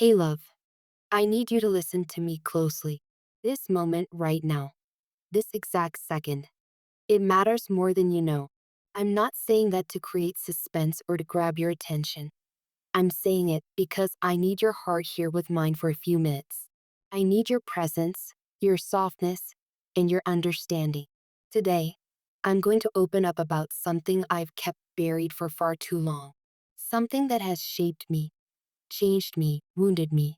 Hey, love, I need you to listen to me closely. This moment right now, this exact second, it matters more than you know. I'm not saying that to create suspense or to grab your attention. I'm saying it because I need your heart here with mine for a few minutes. I need your presence, your softness, and your understanding. Today, I'm going to open up about something I've kept buried for far too long. Something that has shaped me, changed me, wounded me,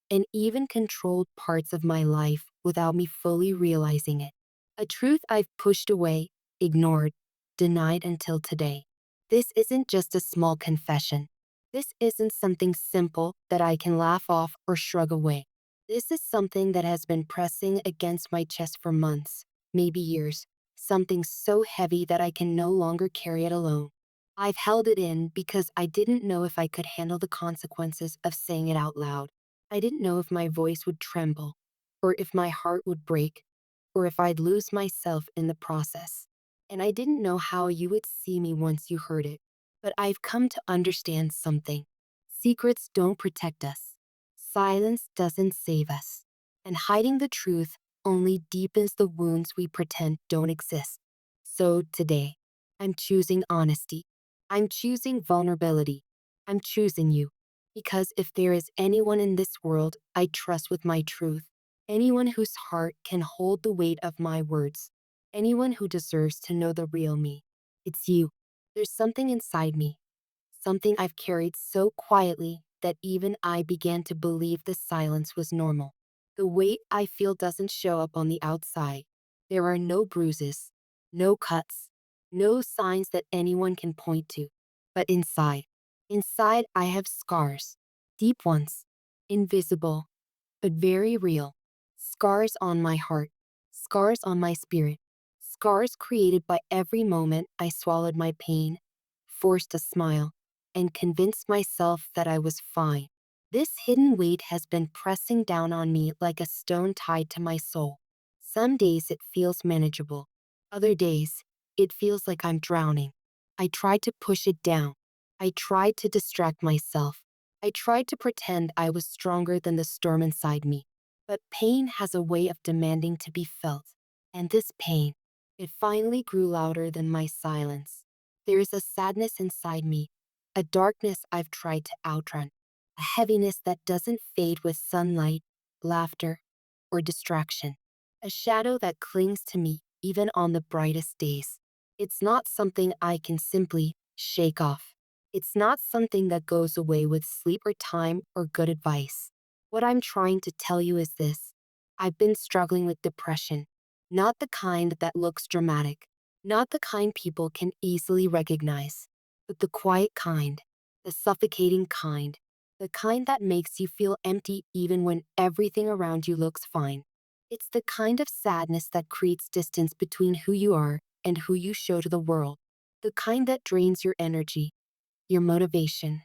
and even controlled parts of my life without me fully realizing it. A truth I've pushed away, ignored, denied until today. This isn't just a small confession. This isn't something simple that I can laugh off or shrug away. This is something that has been pressing against my chest for months, maybe years, something so heavy that I can no longer carry it alone. I've held it in because I didn't know if I could handle the consequences of saying it out loud. I didn't know if my voice would tremble, or if my heart would break, or if I'd lose myself in the process. And I didn't know how you would see me once you heard it. But I've come to understand something. Secrets don't protect us. Silence doesn't save us. And hiding the truth only deepens the wounds we pretend don't exist. So today, I'm choosing honesty. I'm choosing vulnerability. I'm choosing you. Because if there is anyone in this world I trust with my truth, anyone whose heart can hold the weight of my words, anyone who deserves to know the real me, it's you. There's something inside me, something I've carried so quietly that even I began to believe the silence was normal. The weight I feel doesn't show up on the outside. There are no bruises, no cuts, no signs that anyone can point to. But inside I have scars, deep ones, invisible, but very real. Scars on my heart, scars on my spirit, scars created by every moment I swallowed my pain, forced a smile, and convinced myself that I was fine. This hidden weight has been pressing down on me like a stone tied to my soul. Some days it feels manageable. Other days, it feels like I'm drowning. I try to push it down. I tried to distract myself. I tried to pretend I was stronger than the storm inside me. But pain has a way of demanding to be felt. And this pain, it finally grew louder than my silence. There is a sadness inside me, a darkness I've tried to outrun, a heaviness that doesn't fade with sunlight, laughter, or distraction, a shadow that clings to me even on the brightest days. It's not something I can simply shake off. It's not something that goes away with sleep or time or good advice. What I'm trying to tell you is this. I've been struggling with depression, not the kind that looks dramatic, not the kind people can easily recognize, but the quiet kind, the suffocating kind, the kind that makes you feel empty even when everything around you looks fine. It's the kind of sadness that creates distance between who you are and who you show to the world, the kind that drains your energy, your motivation,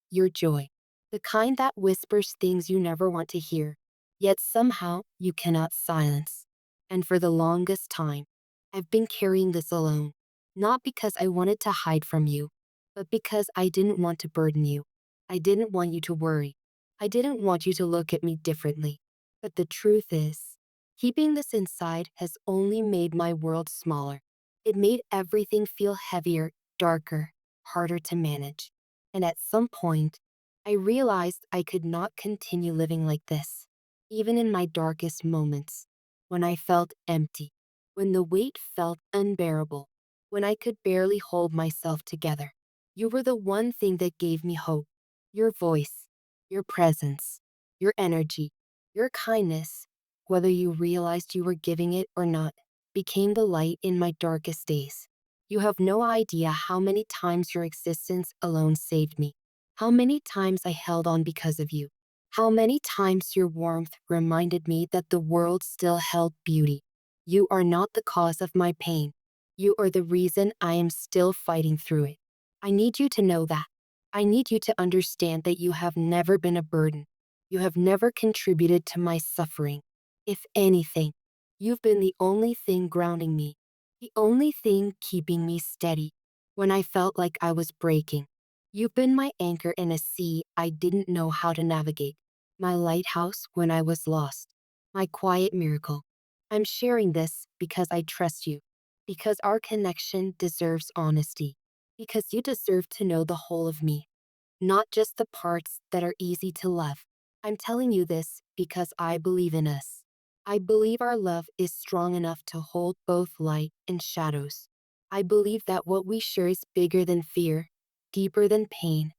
your joy, the kind that whispers things you never want to hear, yet somehow you cannot silence. And for the longest time, I've been carrying this alone, not because I wanted to hide from you, but because I didn't want to burden you. I didn't want you to worry. I didn't want you to look at me differently. But the truth is, keeping this inside has only made my world smaller. It made everything feel heavier, darker, harder to manage. And at some point, I realized I could not continue living like this, even in my darkest moments, when I felt empty, when the weight felt unbearable, when I could barely hold myself together. You were the one thing that gave me hope. Your voice, your presence, your energy, your kindness, whether you realized you were giving it or not, became the light in my darkest days. You have no idea how many times your existence alone saved me, how many times I held on because of you, how many times your warmth reminded me that the world still held beauty. You are not the cause of my pain. You are the reason I am still fighting through it. I need you to know that. I need you to understand that you have never been a burden. You have never contributed to my suffering. If anything, you've been the only thing grounding me, the only thing keeping me steady when I felt like I was breaking. You've been my anchor in a sea I didn't know how to navigate. my lighthouse when I was lost, my quiet miracle. I'm sharing this because I trust you, because our connection deserves honesty, because you deserve to know the whole of me, not just the parts that are easy to love. I'm telling you this because I believe in us. I believe our love is strong enough to hold both light and shadows. I believe that what we share is bigger than fear, deeper than pain,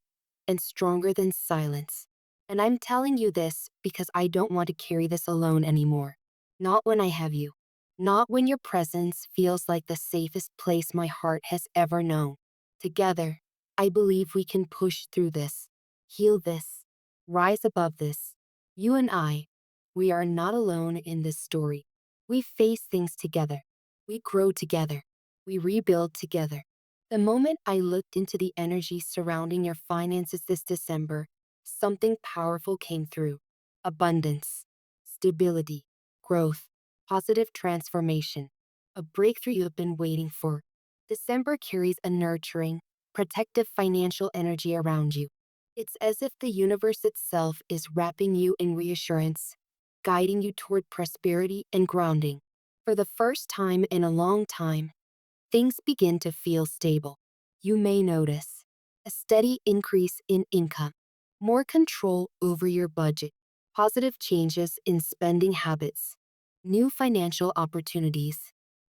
and stronger than silence. And I'm telling you this because I don't want to carry this alone anymore. Not when I have you. Not when your presence feels like the safest place my heart has ever known. Together, I believe we can push through this, heal this, rise above this. You and I, we are not alone in this story. We face things together. We grow together. We rebuild together. The moment I looked into the energy surrounding your finances this December, something powerful came through: abundance, stability, growth, positive transformation, a breakthrough you've been waiting for. December carries a nurturing, protective financial energy around you. It's as if the universe itself is wrapping you in reassurance, guiding you toward prosperity and grounding. For the first time in a long time, things begin to feel stable. You may notice a steady increase in income, more control over your budget, positive changes in spending habits, new financial opportunities,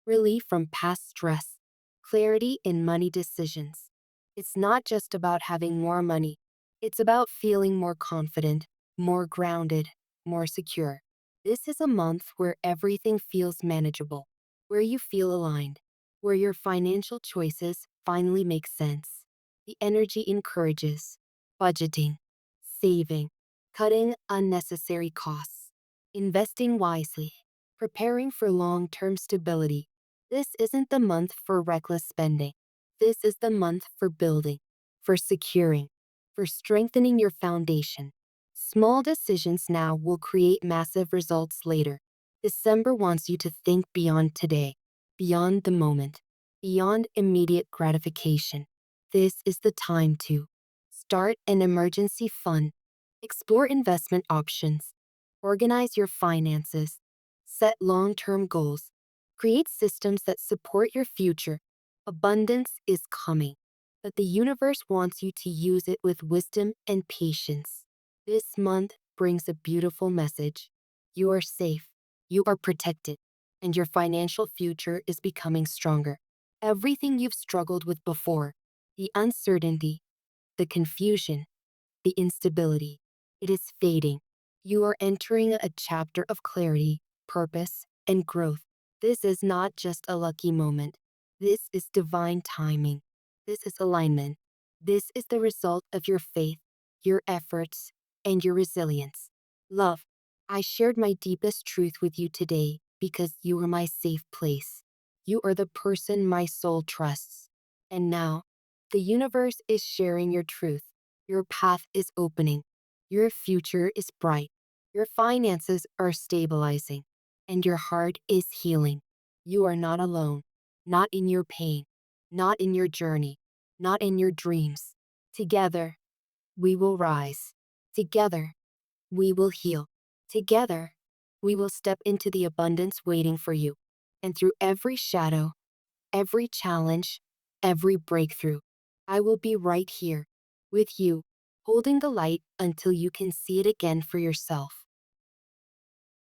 relief from past stress, clarity in money decisions. It's not just about having more money, it's about feeling more confident, more grounded, more secure. This is a month where everything feels manageable, where you feel aligned, where your financial choices finally make sense. The energy encourages budgeting, saving, cutting unnecessary costs, investing wisely, preparing for long term stability. This isn't the month for reckless spending. This is the month for building, for securing, for strengthening your foundation. Small decisions now will create massive results later. December wants you to think beyond today, beyond the moment, beyond immediate gratification. This is the time to start an emergency fund, explore investment options, organize your finances, set long term goals, create systems that support your future. Abundance is coming, but the universe wants you to use it with wisdom and patience. This month brings a beautiful message. You are safe, you are protected, and your financial future is becoming stronger. Everything you've struggled with before, the uncertainty, the confusion, the instability, it is fading. You are entering a chapter of clarity, purpose, and growth. This is not just a lucky moment. This is divine timing. This is alignment. This is the result of your faith, your efforts, and your resilience. Love, I shared my deepest truth with you today because you are my safe place. You are the person my soul trusts. And now, the universe is sharing your truth. Your path is opening. Your future is bright. Your finances are stabilizing. And your heart is healing. You are not alone. Not in your pain. Not in your journey. Not in your dreams. Together, we will rise. Together, we will heal. Together, we will step into the abundance waiting for you. And through every shadow, every challenge, every breakthrough, I will be right here with you, holding the light until you can see it again for yourself.